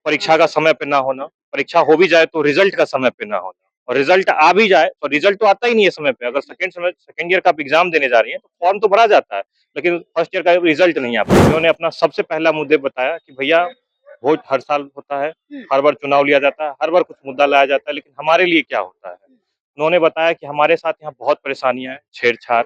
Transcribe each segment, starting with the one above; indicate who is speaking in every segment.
Speaker 1: परीक्षा का समय पे ना होना, परीक्षा हो भी जाए तो रिजल्ट का समय पे ना होना, और रिजल्ट आ भी जाए तो रिजल्ट तो आता ही नहीं है समय पे। अगर सेकंड ईयर का आप एग्जाम देने जा रही हैं तो फॉर्म तो भरा जाता है, लेकिन फर्स्ट ईयर का रिजल्ट नहीं आता। उन्होंने अपना सबसे पहला मुद्दे बताया कि भैया वोट हर साल होता है, हर बार चुनाव लिया जाता है, हर बार कुछ मुद्दा लाया जाता है, लेकिन हमारे लिए क्या होता है। उन्होंने बताया कि हमारे साथ यहाँ बहुत परेशानियां हैं, छेड़छाड़,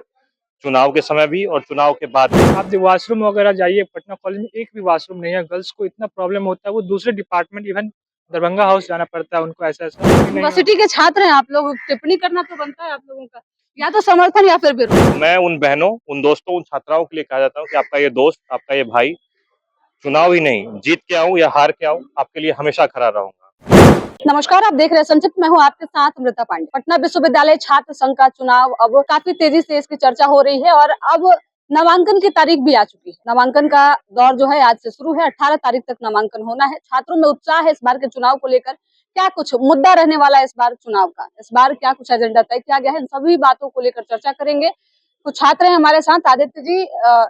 Speaker 1: चुनाव के समय भी और चुनाव के बाद भी।
Speaker 2: आप जब वॉशरूम वगैरह जाइए पटना कॉलेज में एक भी वॉशरूम नहीं है। गर्ल्स को इतना प्रॉब्लम होता है, वो दूसरे डिपार्टमेंट इवन दरभंगा हाउस जाना पड़ता है उनको। ऐसा ऐसा
Speaker 3: यूनिवर्सिटी के छात्र हैं आप लोग, टिप्पणी करना तो बनता है आप लोगों का, या तो समर्थन या फिर विरोध।
Speaker 1: मैं उन बहनों, उन दोस्तों, उन छात्राओं के लिए कहा जाता हूँ कि आपका ये दोस्त, आपका ये भाई, चुनाव ही नहीं, जीत के आऊं या हार के आऊं, आपके लिए हमेशा खड़ा रहूंगा।
Speaker 3: नमस्कार, आप देख रहे हैं संक्षिप्त। मैं हूं आपके साथ अमृता पांडे। पटना विश्वविद्यालय छात्र संघ का चुनाव अब काफी तेजी से इसकी चर्चा हो रही है और अब नामांकन की तारीख भी आ चुकी है। नामांकन का दौर जो है आज से शुरू है। 18 तारीख तक नामांकन होना है। छात्रों में उत्साह है इस बार के चुनाव को लेकर। क्या कुछ मुद्दा रहने वाला है इस बार चुनाव का, इस बार क्या कुछ एजेंडा तय किया गया है, इन सभी बातों को लेकर चर्चा करेंगे। कुछ छात्र हैं हमारे साथ। आदित्य जी,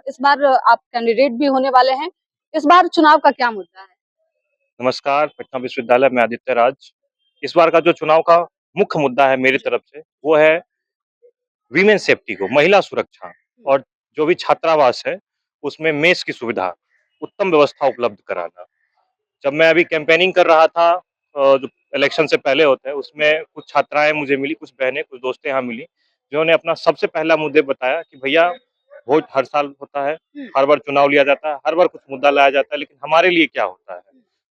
Speaker 3: इस बार आप कैंडिडेट भी होने वाले हैं, इस बार चुनाव का क्या मुद्दा है?
Speaker 1: नमस्कार, पटना विश्वविद्यालय में आदित्य राज। इस बार का जो चुनाव का मुख्य मुद्दा है मेरी तरफ से, वो है वीमेन सेफ्टी को, महिला सुरक्षा, और जो भी छात्रावास है उसमें मेस की सुविधा, उत्तम व्यवस्था उपलब्ध कराना। जब मैं अभी कैंपेनिंग कर रहा था, जो इलेक्शन से पहले होता है, उसमें कुछ छात्राएं मुझे मिली, कुछ बहनें, कुछ दोस्तें यहाँ मिली, जिन्होंने अपना सबसे पहला मुद्दे बताया कि भैया वोट हर साल होता है, हर बार चुनाव लिया जाता है, हर बार कुछ मुद्दा लाया जाता है, लेकिन हमारे लिए क्या होता है।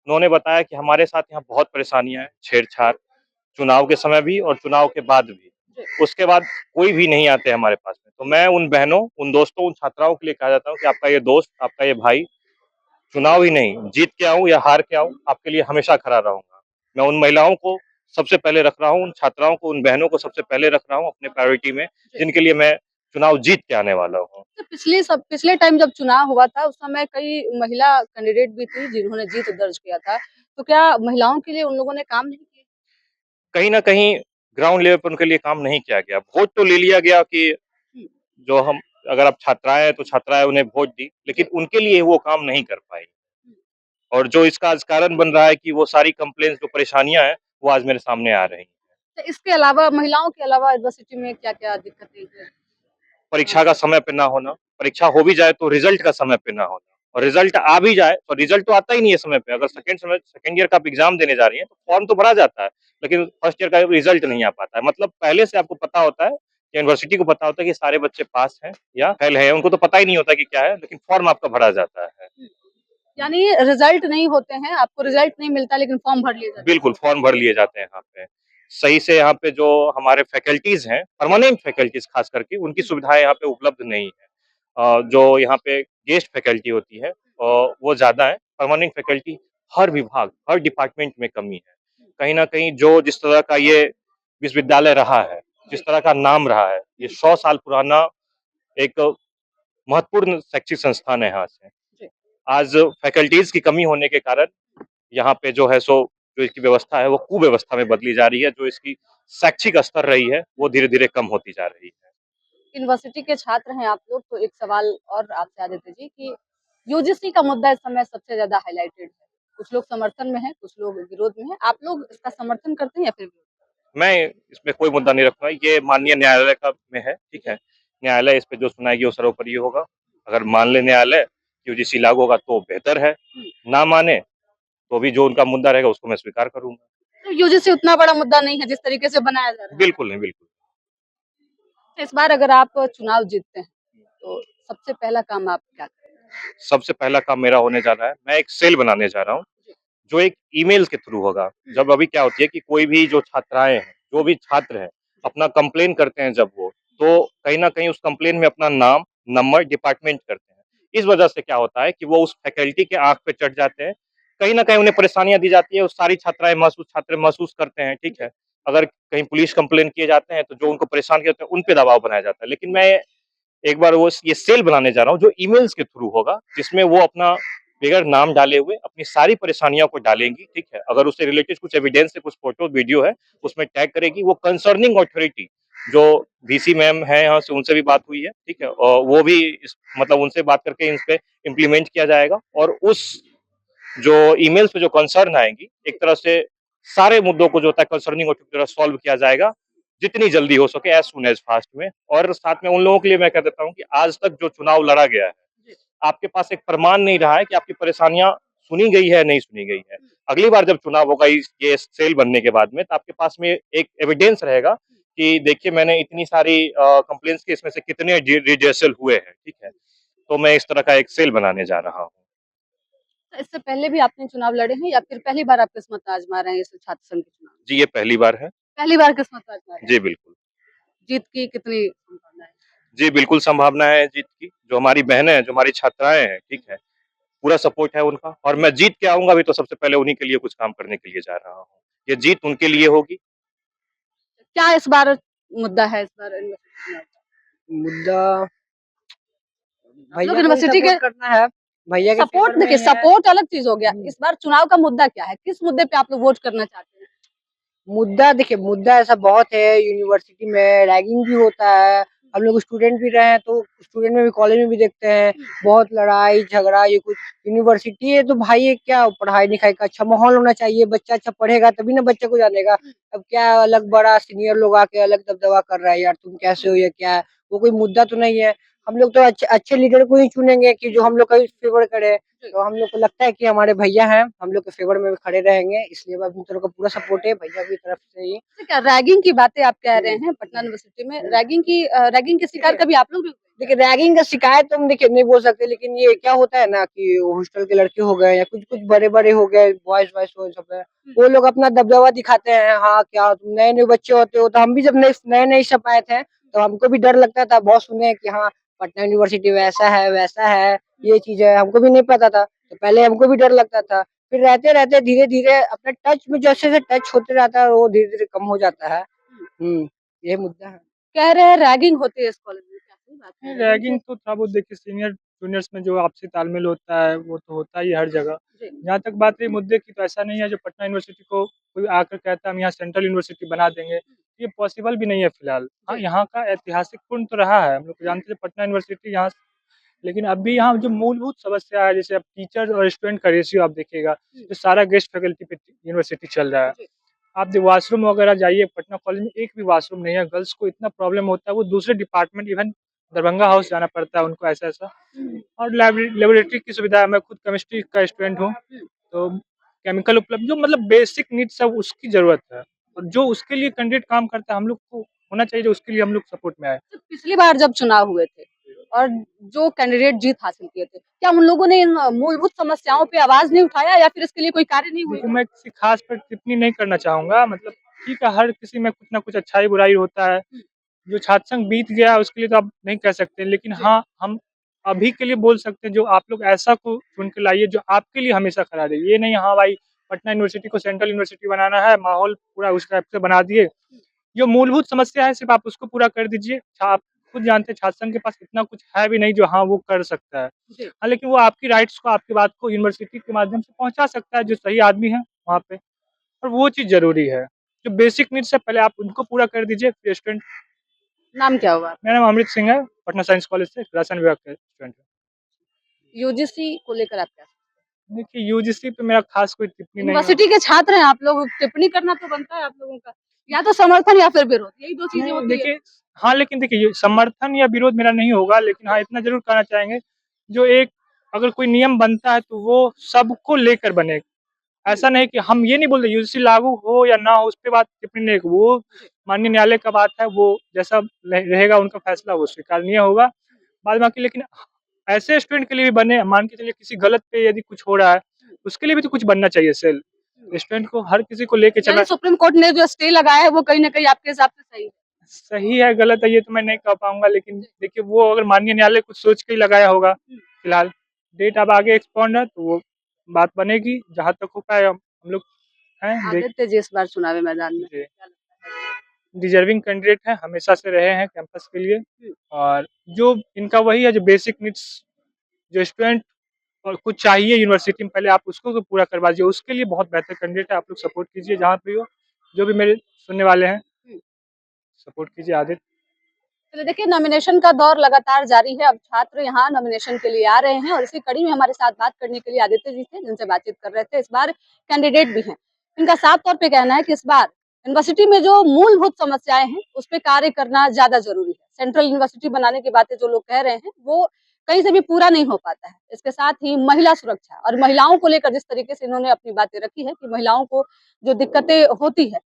Speaker 1: उन्होंने बताया कि हमारे साथ यहाँ बहुत परेशानियां हैं, छेड़छाड़, चुनाव के समय भी और चुनाव के बाद भी। उसके बाद कोई भी नहीं आते हमारे पास में। तो मैं उन बहनों, उन दोस्तों, उन छात्राओं के लिए कहा जाता हूँ कि आपका ये दोस्त, आपका ये भाई, चुनाव ही नहीं, जीत के आऊं या हार के आऊं, आपके लिए हमेशा खड़ा रहूंगा। मैं उन महिलाओं को सबसे पहले रख रहा हूं, उन छात्राओं को, उन बहनों को सबसे पहले रख रहा हूं अपने प्रायोरिटी में, जिनके लिए मैं चुनाव जीत के आने वाला हूं।
Speaker 3: तो पिछले टाइम जब चुनाव हुआ था उस समय कई महिला कैंडिडेट भी थी जिन्होंने जीत दर्ज किया था। तो क्या महिलाओं के लिए उन लोगों ने काम नहीं किया?
Speaker 1: कहीं ना कहीं ग्राउंड लेवल पर उनके लिए काम नहीं किया गया। वोट तो ले लिया गया कि जो हम, अगर आप छात्राएं हैं तो छात्राएं उन्हें वोट दी, लेकिन उनके लिए वो काम नहीं कर पाई। और जो इसका आज कारण बन रहा है कि वो सारी कंप्लेंट्स, जो परेशानियां हैं, वो आज मेरे सामने आ रही हैं।
Speaker 3: तो इसके अलावा महिलाओं के अलावा यूनिवर्सिटी में क्या क्या दिक्कतें हैं?
Speaker 1: परीक्षा का समय पे ना होना, परीक्षा हो भी जाए तो रिजल्ट का समय पे ना होना, और रिजल्ट आ भी जाए तो रिजल्ट तो आता ही नहीं है समय पे। अगर सेकंड ईयर का आप एग्जाम देने जा रही हैं तो फॉर्म तो भरा जाता है, लेकिन फर्स्ट ईयर का रिजल्ट नहीं आ पाता है। मतलब पहले से आपको पता होता है, यूनिवर्सिटी को पता होता है कि सारे बच्चे पास हैं या फेल है, उनको तो पता ही नहीं होता कि क्या है, लेकिन फॉर्म आपका भरा जाता है।
Speaker 3: यानी रिजल्ट नहीं होते हैं, आपको रिजल्ट नहीं मिलता लेकिन फॉर्म भर लिए जाते हैं।
Speaker 1: बिल्कुल, फॉर्म भर लिए जाते हैं यहाँ पे। सही से यहाँ पे जो हमारे फैकल्टीज हैं, परमानेंट फैकल्टीज खास करके, उनकी सुविधाएं यहाँ पे उपलब्ध नहीं है। जो यहाँ पे गेस्ट फैकल्टी होती है वो ज्यादा है। परमानेंट फैकल्टी हर विभाग, हर डिपार्टमेंट में कमी है। कहीं ना कहीं जो जिस तरह का ये विश्वविद्यालय रहा है, जिस तरह का नाम रहा है, ये 100 साल पुराना एक महत्वपूर्ण शैक्षिक संस्थान है यहाँ से। आज फैकल्टीज की कमी होने के कारण यहाँ पे जो है सो, जो इसकी व्यवस्था है वो कुव्यवस्था में बदली जा रही है। जो इसकी शैक्षिक स्तर रही है वो धीरे धीरे कम होती जा रही है।
Speaker 3: यूनिवर्सिटी के छात्र हैं आप लोग, तो एक सवाल और आपसे आदित्य जी कि यूजीसी का मुद्दा इस समय सबसे ज्यादा हाईलाइटेड है। कुछ लोग समर्थन में है, कुछ लोग विरोध में है। आप लोग इसका समर्थन करते हैं या फिर विरोध?
Speaker 1: मैं इसमें कोई मुद्दा नहीं रखूंगा, ये माननीय न्यायालय का में है, ठीक है। न्यायालय इस पे जो सुनाएगी वो सर्वोपरि होगा। अगर मान ले न्यायालय यूजीसी लागू होगा तो बेहतर है, ना माने तो भी जो उनका मुद्दा रहेगा उसको मैं स्वीकार करूंगा।
Speaker 3: तो यूजीसी उतना बड़ा मुद्दा नहीं है जिस तरीके से बनाया जा रहा है।
Speaker 1: बिल्कुल नहीं, बिल्कुल।
Speaker 3: इस बार अगर आप चुनाव जीतते हैं तो सबसे पहला काम आप क्या करेंगे?
Speaker 1: सबसे पहला काम मेरा होने जा रहा है, मैं एक सेल बनाने जा रहा हूँ, जो एक ईमेल के थ्रू होगा। जब अभी क्या होती है कि कोई भी जो छात्राएं हैं, जो भी छात्र हैं, अपना कंप्लेन करते हैं, जब वो, तो कहीं ना कहीं उस कंप्लेन में अपना नाम, नंबर, डिपार्टमेंट करते हैं। इस वजह से क्या होता है कि वो उस फैकल्टी के आंख पे चढ़ जाते हैं। कहीं ना कहीं उन्हें परेशानियां दी जाती है, वो सारी छात्र महसूस करते हैं, ठीक है। अगर कहीं पुलिस कंप्लेन किए जाते हैं तो जो उनको परेशान करते हैं उन पे दबाव बनाया जाता है। लेकिन मैं एक बार वो ये सेल बनाने जा रहा हूँ जो ईमेल्स के थ्रू होगा, जिसमें वो अपना बगैर नाम डाले हुए अपनी सारी परेशानियों को डालेंगी, ठीक है। अगर उससे रिलेटेड कुछ एविडेंस है, कुछ फोटो वीडियो है, उसमें टैग करेगी। वो कंसर्निंग अथॉरिटी, जो वीसी मैम है यहाँ से, उनसे भी बात हुई है, ठीक है, और वो भी मतलब उनसे बात करके इन पे इम्प्लीमेंट किया जाएगा। और उस जो ईमेल्स पे जो कंसर्न आएंगी, एक तरह से सारे मुद्दों को जो होता है कंसर्निंग और तरह सॉल्व किया जाएगा जितनी जल्दी हो सके, एज सुन एज फास्ट में। और साथ में उन लोगों के लिए मैं कह देता हूँ कि आज तक जो चुनाव लड़ा गया है, आपके पास एक प्रमाण नहीं रहा है कि आपकी परेशानियां सुनी गई है नहीं सुनी गई है। अगली बार जब चुनाव होगा ये सेल बनने के बाद में, तो आपके पास में एक एविडेंस रहेगा कि देखिए मैंने इतनी सारी कंप्लेंट्स के इसमें से कितने रिजेक्शन हुए हैं, ठीक है। तो मैं इस तरह का एक सेल बनाने जा रहा हूँ।
Speaker 3: इससे पहले भी आपने चुनाव लड़े हैं या फिर पहली बार आप किस्मत आजमा रहे हैं इस छात्र संघ के चुनाव में?
Speaker 1: जी, ये पहली बार है।
Speaker 3: पहली बार किस्मत आजमा रहे हैं।
Speaker 1: जी, बिल्कुल।
Speaker 3: जीत की कितनी संभावना है?
Speaker 1: जी, बिल्कुल संभावना है जीत की। जो हमारी बहनें हैं, जो हमारी छात्राएँ हैं, ठीक है, पूरा सपोर्ट है उनका और मैं जीत के आऊँगा भी तो सबसे पहले उन्हीं के लिए कुछ काम करने के लिए जा रहा हूँ। ये जीत उनके लिए होगी।
Speaker 3: क्या इस बार मुद्दा है इस बार यूनिवर्सिटी चुनाव का?
Speaker 4: मुद्दा
Speaker 3: आप लोग
Speaker 4: भैया को ही
Speaker 3: यूनिवर्सिटी के
Speaker 4: सपोर्ट करना है। भैया के
Speaker 3: सपोर्ट
Speaker 4: फेवर में
Speaker 3: देखिए,
Speaker 4: ही है।
Speaker 3: सपोर्ट अलग चीज हो गया। इस बार चुनाव का मुद्दा क्या है? किस मुद्दे पे आप लोग वोट करना चाहते हैं?
Speaker 4: मुद्दा देखिए, मुद्दा ऐसा बहुत है। यूनिवर्सिटी में रैगिंग भी होता है। हम लोग स्टूडेंट भी रहे हैं तो स्टूडेंट में भी, कॉलेज में भी देखते हैं बहुत लड़ाई झगड़ा ये कुछ। यूनिवर्सिटी है तो भाई ये क्या पढ़ाई लिखाई का अच्छा माहौल होना चाहिए। बच्चा अच्छा पढ़ेगा तभी ना बच्चे को जानेगा। अब क्या अलग बड़ा सीनियर लोग आके अलग दबदबा कर रहा है, यार तुम कैसे हो या क्या है, वो कोई मुद्दा तो नहीं है। हम लोग तो अच्छे अच्छे लीडर को ही चुनेंगे कि जो हम लोग का फेवर करे। तो हम लोग को लगता है कि हमारे भैया हैं, हम लोग के फेवर में खड़े रहेंगे, इसलिए अपनी तरफ का पूरा सपोर्ट है भैया की तरफ से ही।
Speaker 3: तो क्या रैगिंग की बातें आप कह रहे हैं पटना यूनिवर्सिटी में? रैगिंग के शिकार कभी आप लोग भी हुए?
Speaker 4: देखिए रैगिंग का शिकायत तो हम देखिए नहीं बोल सकते, लेकिन ये क्या होता है ना कि हॉस्टल के लड़के हो गए या कुछ कुछ बड़े बड़े हो गए, बॉयज वॉयज हो सब है, वो लोग अपना दबदबा दिखाते हैं। हाँ क्या तुम नए नए बच्चे होते हो, तो हम भी जब नए नए नए सब आए थे तो हमको भी डर लगता था। बहुत सुने कि हाँ पटना यूनिवर्सिटी वैसा है, ये चीज है, हमको भी नहीं पता था। तो पहले हमको भी डर लगता था, फिर रहते रहते धीरे धीरे अपने टच में जैसे जैसे टच होते रहता है वो धीरे धीरे कम हो जाता है। ये मुद्दा है।
Speaker 3: कह रहे हैं रैगिंग होती है इस कॉलेज में, क्या सही बात है?
Speaker 2: रैगिंग तो थोड़ा बहुत देखिए सीनियर जूनियर्स में जो आपसी तालमेल होता है वो तो होता ही है हर जगह।
Speaker 3: जी।
Speaker 2: जहाँ तक बात रही मुद्दे की, तो ऐसा नहीं है जो पटना यूनिवर्सिटी को कोई आकर कहता है हम यहाँ सेंट्रल यूनिवर्सिटी बना देंगे, ये पॉसिबल भी नहीं है फिलहाल। हाँ,
Speaker 3: जी।
Speaker 2: यहाँ का ऐतिहासिक पूर्ण तो रहा है, हम लोग जानते हैं पटना यूनिवर्सिटी यहाँ, लेकिन अभी यहाँ जो मूलभूत समस्या है, जैसे अब टीचर और स्टूडेंट का रेशियो आप देखिएगा, तो सारा गेस्ट फैकल्टी पे यूनिवर्सिटी चल रहा है।
Speaker 3: जी।
Speaker 2: आप वॉशरूम वगैरह जाइए, पटना कॉलेज में एक भी वॉशरूम नहीं है। गर्ल्स को इतना प्रॉब्लम होता है, वो दूसरे डिपार्टमेंट इवन दरभंगा हाउस जाना पड़ता है उनको, ऐसा-ऐसा। और लेबोरेटरी की सुविधा है, मैं खुद केमिस्ट्री का स्टूडेंट हूँ, तो केमिकल उपलब्ध जो मतलब बेसिक नीड्स है उसकी ज़रूरत है। और जो उसके लिए कैंडिडेट काम करता है, हम लोग को होना चाहिए जो उसके लिए हम लोग सपोर्ट में आए।
Speaker 3: तो पिछली बार जब चुनाव हुए थे और जो कैंडिडेट जीत हासिल किए थे, क्या उन लोगों ने इन मूलभूत समस्याओं पे आवाज नहीं उठाया या फिर इसके लिए कोई कार्य नहीं हुए?
Speaker 2: देखिए, मैं किसी खास पर टिप्पणी नहीं करना चाहूँगा, मतलब ठीक है, हर किसी में कुछ ना कुछ अच्छाई-बुराई होता है। जो छात्र संघ बीत गया उसके लिए तो आप नहीं कह सकते, लेकिन हाँ, हम अभी के लिए बोल सकते हैं जो आप लोग ऐसा को चुन के लाइए जो आपके लिए हमेशा खड़ा रहे। ये नहीं हाँ भाई पटना यूनिवर्सिटी को सेंट्रल यूनिवर्सिटी बनाना है, माहौल पूरा उस टाइप से बना दिए। जो मूलभूत समस्या है सिर्फ़ आप उसको पूरा कर दीजिए। आप खुद जानते हैं छात्र संघ के पास इतना कुछ है भी नहीं जो हाँ, वो कर सकता है।
Speaker 3: जी।
Speaker 2: हाँ, लेकिन वो आपकी राइट्स को, आपकी बात को यूनिवर्सिटी के माध्यम से पहुँचा सकता है जो सही आदमी है वहाँ पे, और वो चीज़ ज़रूरी है। जो बेसिक नीड्स है पहले आप उनको पूरा कर दीजिए, फिर स्टूडेंट।
Speaker 3: नाम क्या हुआ?
Speaker 2: मेरा नाम अमृत सिंह है, पटना साइंस कॉलेज से रसायन विभाग का स्टूडेंट हूँ।
Speaker 3: यूजीसी को लेकर आप क्या?
Speaker 2: देखिए, यूजीसी पे मेरा खास कोई टिप्पणी नहीं है।
Speaker 3: यूनिवर्सिटी के छात्र हैं आप लोग, टिप्पणी करना तो बनता है आप लोगों का। या तो समर्थन या फिर विरोध, यही दो चीजें
Speaker 2: नहीं,
Speaker 3: होती है।
Speaker 2: देखिए हाँ, लेकिन देखिए ये समर्थन या विरोध मेरा नहीं होगा, लेकिन हाँ, इतना ज़रूर कहना चाहेंगे, जो एक अगर कोई नियम बनता है तो वो सबको लेकर बने। ऐसा नहीं कि हम ये नहीं बोल रहे यूजीसी लागू हो या ना हो, उस पे बात टिप्पणी नहीं, वो माननीय न्यायालय का बात है, वो जैसा रहेगा उनका फैसला वो स्वीकारनीय होगा। बाद बाकी लेकिन ऐसे स्टूडेंट के लिए भी बने, मान के चलिए किसी गलत पे यदि कुछ हो रहा है, उसके लिए भी तो कुछ बनना चाहिए सेल। स्टूडेंट को हर किसी को लेके चलना
Speaker 3: यानी सुप्रीम कोर्ट ने जो स्टे लगाया है वो कहीं ना कहीं आपके हिसाब से सही है।
Speaker 2: सही है, गलत है ये तो मैं नहीं कह पाऊँगा, लेकिन देखिए वो अगर माननीय न्यायालय कुछ सोच के ही लगाया होगा, फिलहाल डेट अब आगे एक्सपाउंड है तो वो बात बनेगी, जहाँ तक हो पाए हम लोग हैं देख
Speaker 3: आदित्य जी इस बार चुनावी मैदान में
Speaker 2: जी।
Speaker 3: क्या लगता है?
Speaker 2: डिजर्विंग कैंडिडेट हैं, हमेशा से रहे हैं कैंपस के लिए, और जो इनका वही है जो बेसिक नीड्स जो स्टूडेंट और कुछ चाहिए यूनिवर्सिटी में, पहले आप उसको तो पूरा करवा दीजिए, उसके लिए बहुत बेहतर कैंडिडेट है, आप लोग सपोर्ट कीजिए जहाँ पे हो, जो भी मेरे सुनने वाले हैं, सपोर्ट कीजिए आदित्य।
Speaker 3: चलिए देखिए, नॉमिनेशन का दौर लगातार जारी है। अब छात्र यहाँ नॉमिनेशन के लिए आ रहे हैं और इसी कड़ी में हमारे साथ बात करने के लिए आदित्य जी थे, जिनसे बातचीत कर रहे थे। इस बार कैंडिडेट भी हैं। इनका साफ तौर पे कहना है कि इस बार यूनिवर्सिटी में जो मूलभूत समस्याएं हैं, उस पे कार्य करना ज्यादा जरूरी है। सेंट्रल यूनिवर्सिटी बनाने की बातें जो लोग कह रहे हैं, वो कहीं से भी पूरा नहीं हो पाता है। इसके साथ ही महिला सुरक्षा और महिलाओं को लेकर जिस तरीके से इन्होंने अपनी बातें रखी है कि महिलाओं को जो दिक्कतें होती है,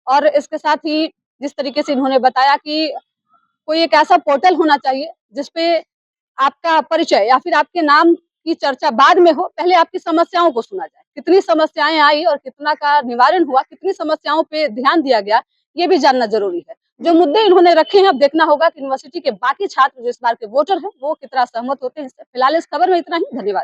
Speaker 3: और इसके साथ ही जिस तरीके से इन्होंने बताया कि कोई एक ऐसा पोर्टल होना चाहिए जिसपे आपका परिचय या फिर आपके नाम की चर्चा बाद में हो, पहले आपकी समस्याओं को सुना जाए। कितनी समस्याएं आई और कितना का निवारण हुआ, कितनी समस्याओं पे ध्यान दिया गया, ये भी जानना जरूरी है। जो मुद्दे इन्होंने रखे हैं, अब देखना होगा कि यूनिवर्सिटी के बाकी छात्र जो इस बार के वोटर हैं, वो कितना सहमत होते हैं इससे। फिलहाल इस खबर में इतना ही। धन्यवाद।